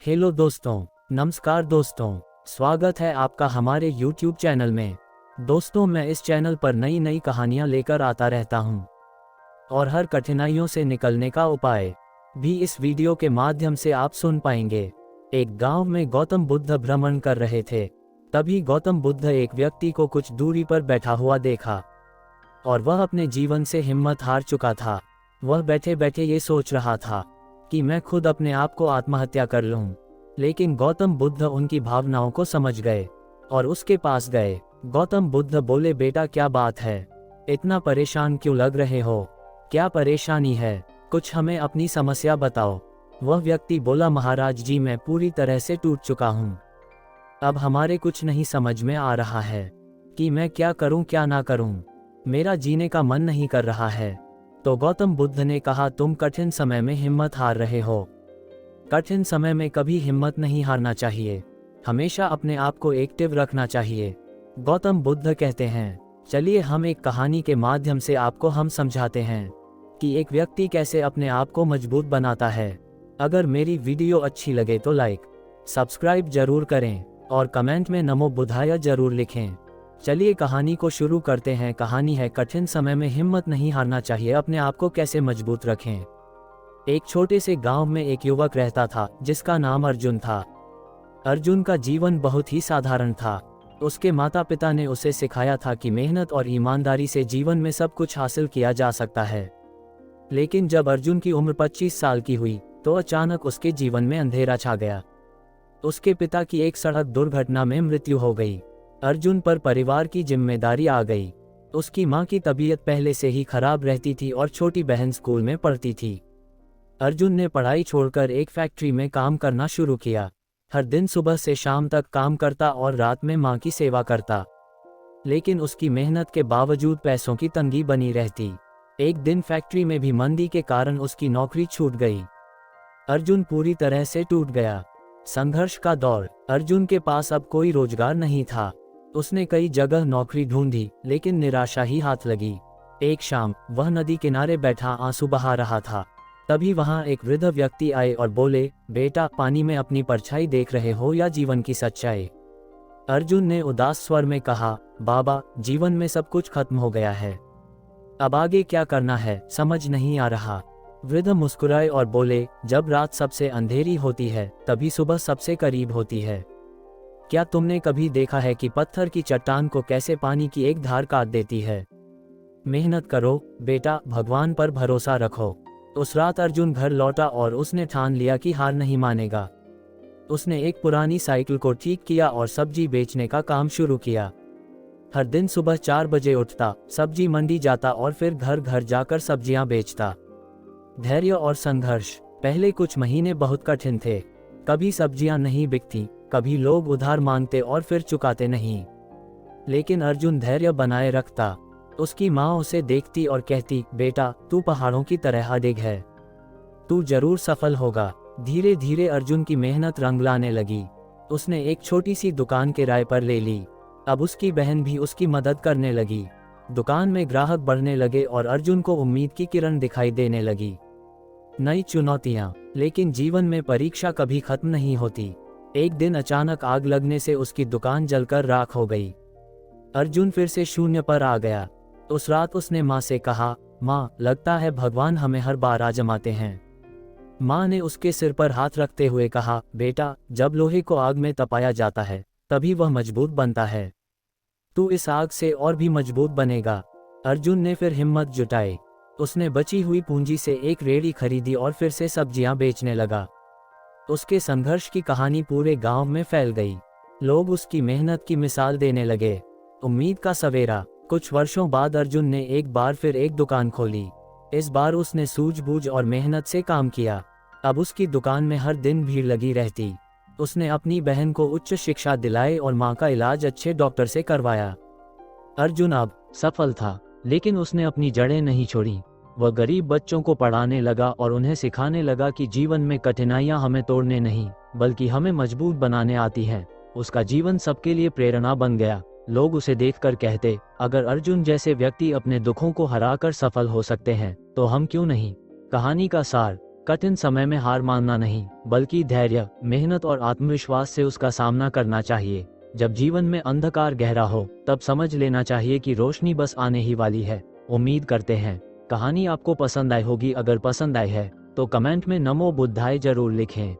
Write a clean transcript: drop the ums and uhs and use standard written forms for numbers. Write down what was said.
Hello दोस्तों, नमस्कार दोस्तों। स्वागत है आपका हमारे YouTube चैनल में। दोस्तों, मैं इस चैनल पर नई नई कहानियाँ लेकर आता रहता हूँ और हर कठिनाइयों से निकलने का उपाय भी इस वीडियो के माध्यम से आप सुन पाएंगे। एक गांव में गौतम बुद्ध भ्रमण कर रहे थे। तभी गौतम बुद्ध एक व्यक्ति को कुछ दूरी पर बैठा हुआ देखा और वह अपने जीवन से हिम्मत हार चुका था। वह बैठे बैठे ये सोच रहा था कि मैं खुद अपने आप को आत्महत्या कर लूं। लेकिन गौतम बुद्ध उनकी भावनाओं को समझ गए और उसके पास गए। गौतम बुद्ध बोले, बेटा क्या बात है, इतना परेशान क्यों लग रहे हो? क्या परेशानी है? कुछ हमें अपनी समस्या बताओ। वह व्यक्ति बोला, महाराज जी, मैं पूरी तरह से टूट चुका हूँ। अब हमारे कुछ नहीं समझ में आ रहा है कि मैं क्या करूँ क्या ना करूँ। मेरा जीने का मन नहीं कर रहा है। तो गौतम बुद्ध ने कहा, तुम कठिन समय में हिम्मत हार रहे हो। कठिन समय में कभी हिम्मत नहीं हारना चाहिए, हमेशा अपने आप को एक्टिव रखना चाहिए। गौतम बुद्ध कहते हैं, चलिए हम एक कहानी के माध्यम से आपको हम समझाते हैं कि एक व्यक्ति कैसे अपने आप को मजबूत बनाता है। अगर मेरी वीडियो अच्छी लगे तो लाइक, सब्सक्राइब जरूर करें और कमेंट में नमो बुद्धाय जरूर लिखें। चलिए कहानी को शुरू करते हैं। कहानी है, कठिन समय में हिम्मत नहीं हारना चाहिए, अपने आप को कैसे मजबूत रखें। एक छोटे से गांव में एक युवक रहता था जिसका नाम अर्जुन था। अर्जुन का जीवन बहुत ही साधारण था। उसके माता पिता ने उसे सिखाया था कि मेहनत और ईमानदारी से जीवन में सब कुछ हासिल किया जा सकता है। लेकिन जब अर्जुन की उम्र 25 साल की हुई तो अचानक उसके जीवन में अंधेरा छा गया। उसके पिता की एक सड़क दुर्घटना में मृत्यु हो गई। अर्जुन पर परिवार की जिम्मेदारी आ गई। उसकी मां की तबीयत पहले से ही खराब रहती थी और छोटी बहन स्कूल में पढ़ती थी। अर्जुन ने पढ़ाई छोड़कर एक फैक्ट्री में काम करना शुरू किया। हर दिन सुबह से शाम तक काम करता और रात में मां की सेवा करता। लेकिन उसकी मेहनत के बावजूद पैसों की तंगी बनी रहती। एक दिन फैक्ट्री में भी मंदी के कारण उसकी नौकरी छूट गई। अर्जुन पूरी तरह से टूट गया। संघर्ष का दौर। अर्जुन के पास अब कोई रोजगार नहीं था। उसने कई जगह नौकरी ढूंढी लेकिन निराशा ही हाथ लगी। एक शाम वह नदी किनारे बैठा आंसू बहा रहा था। तभी वहां एक वृद्ध व्यक्ति आए और बोले, बेटा, पानी में अपनी परछाई देख रहे हो या जीवन की सच्चाई? अर्जुन ने उदास स्वर में कहा, बाबा, जीवन में सब कुछ खत्म हो गया है, अब आगे क्या करना है समझ नहीं आ रहा। वृद्ध मुस्कुराए और बोले, जब रात सबसे अंधेरी होती है तभी सुबह सबसे करीब होती है। क्या तुमने कभी देखा है कि पत्थर की चट्टान को कैसे पानी की एक धार काट देती है? मेहनत करो बेटा, भगवान पर भरोसा रखो। उस रात अर्जुन घर लौटा और उसने ठान लिया कि हार नहीं मानेगा। उसने एक पुरानी साइकिल को ठीक किया और सब्जी बेचने का काम शुरू किया। हर दिन सुबह 4 बजे उठता, सब्जी मंडी जाता और फिर घर घर जाकर सब्जियां बेचता। धैर्य और संघर्ष। पहले कुछ महीने बहुत कठिन थे। कभी सब्जियां नहीं बिकती, कभी लोग उधार मांगते और फिर चुकाते नहीं। लेकिन अर्जुन धैर्य बनाए रखता। उसकी माँ उसे देखती और कहती, बेटा, तू पहाड़ों की तरह अडिग है, तू जरूर सफल होगा। धीरे धीरे अर्जुन की मेहनत रंग लाने लगी। उसने एक छोटी सी दुकान किराए पर ले ली। अब उसकी बहन भी उसकी मदद करने लगी। दुकान में ग्राहक बढ़ने लगे और अर्जुन को उम्मीद की किरण दिखाई देने लगी। नई चुनौतियां। लेकिन जीवन में परीक्षा कभी खत्म नहीं होती। एक दिन अचानक आग लगने से उसकी दुकान जलकर राख हो गई। अर्जुन फिर से शून्य पर आ गया। उस रात उसने माँ से कहा, माँ, लगता है भगवान हमें हर बार आजमाते हैं। माँ ने उसके सिर पर हाथ रखते हुए कहा, बेटा, जब लोहे को आग में तपाया जाता है तभी वह मजबूत बनता है। तू इस आग से और भी मजबूत बनेगा। अर्जुन ने फिर हिम्मत जुटाई। उसने बची हुई पूंजी से एक रेहड़ी खरीदी और फिर से सब्जियां बेचने लगा। उसके संघर्ष की कहानी पूरे गांव में फैल गई। लोग उसकी मेहनत की मिसाल देने लगे। उम्मीद का सवेरा। कुछ वर्षों बाद अर्जुन ने एक बार फिर एक दुकान खोली। इस बार उसने सूझबूझ और मेहनत से काम किया। अब उसकी दुकान में हर दिन भीड़ लगी रहती। उसने अपनी बहन को उच्च शिक्षा दिलाई और मां का इलाज अच्छे डॉक्टर से करवाया। अर्जुन अब सफल था, लेकिन उसने अपनी जड़ें नहीं छोड़ी। वह गरीब बच्चों को पढ़ाने लगा और उन्हें सिखाने लगा कि जीवन में कठिनाइयां हमें तोड़ने नहीं बल्कि हमें मजबूत बनाने आती हैं। उसका जीवन सबके लिए प्रेरणा बन गया। लोग उसे देखकर कहते, अगर अर्जुन जैसे व्यक्ति अपने दुखों को हराकर सफल हो सकते हैं तो हम क्यों नहीं। कहानी का सार। कठिन समय में हार मानना नहीं, बल्कि धैर्य, मेहनत और आत्मविश्वास से उसका सामना करना चाहिए। जब जीवन में अंधकार गहरा हो, तब समझ लेना चाहिए कि रोशनी बस आने ही वाली है। उम्मीद करते हैं कहानी आपको पसंद आई होगी। अगर पसंद आई है तो कमेंट में नमो बुद्धाय जरूर लिखें।